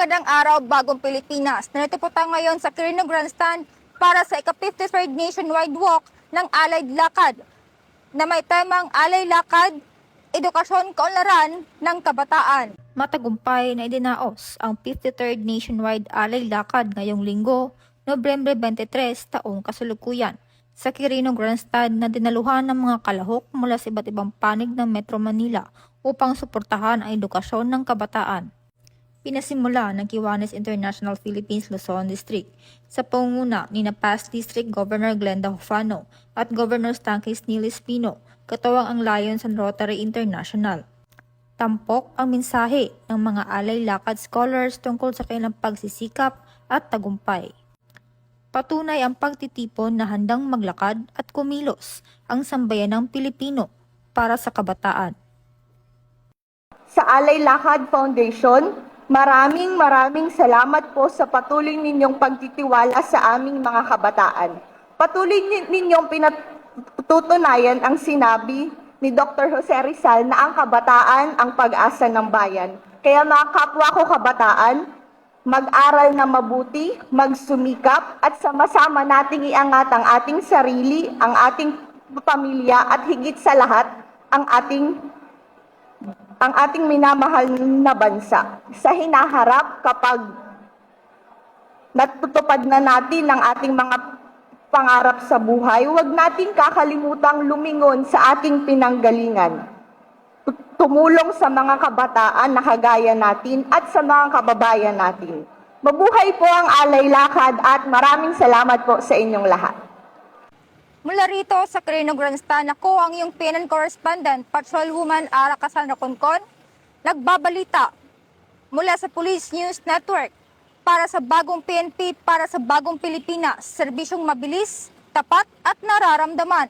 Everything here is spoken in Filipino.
Sagradang Araw, Bagong Pilipinas. Narito po tayo ngayon sa Quirino Grandstand para sa ika-53rd Nationwide Walk ng Allied Lakad na may temang Alay Lakad, Edukasyon Kaunlaran ng Kabataan. Matagumpay na idinaos ang 53rd Nationwide Alay Lakad ngayong linggo, Nobyembre 23, taong kasalukuyan, sa Quirino Grandstand na dinaluhan ng mga kalahok mula sa iba't ibang panig ng Metro Manila upang suportahan ang edukasyon ng kabataan. Pinasimula ng Kiwanis International Philippines Luzon District sa pangunguna ni Past District Governor Glenda Hofano at Governor Stankis Nilis Pino, katuwang ang Lions and Rotary International. Tampok ang mensahe ng mga alay lakad scholars tungkol sa kanilang pagsisikap at tagumpay. Patunay ang pagtitipon na handang maglakad at kumilos ang sambayanang Pilipino para sa kabataan. Sa Alay Lakad Foundation, maraming salamat po sa patuloy ninyong pagtitiwala sa aming mga kabataan. Patuloy ninyong pinatutunayan ang sinabi ni Dr. Jose Rizal na ang kabataan ang pag-asa ng bayan. Kaya mga kapwa ko kabataan, mag-aral na mabuti, magsumikap at sama-sama nating iangat ang ating sarili, ang ating pamilya at higit sa lahat ang ating minamahal na bansa. Sa hinaharap, kapag natutupad na natin ang ating mga pangarap sa buhay, huwag nating kakalimutang lumingon sa ating pinanggalingan. Tumulong sa mga kabataan na kagaya natin at sa mga kababayan natin. Mabuhay po ang Alay Lakad at maraming salamat po sa inyong lahat. Mula rito sa Quirino Grandstand, ako ang iyong PNN correspondent, Patrolwoman Ara Cassandra Concon, nagbabalita mula sa Police News Network para sa bagong PNP, para sa bagong Pilipinas, serbisyong mabilis, tapat at nararamdaman.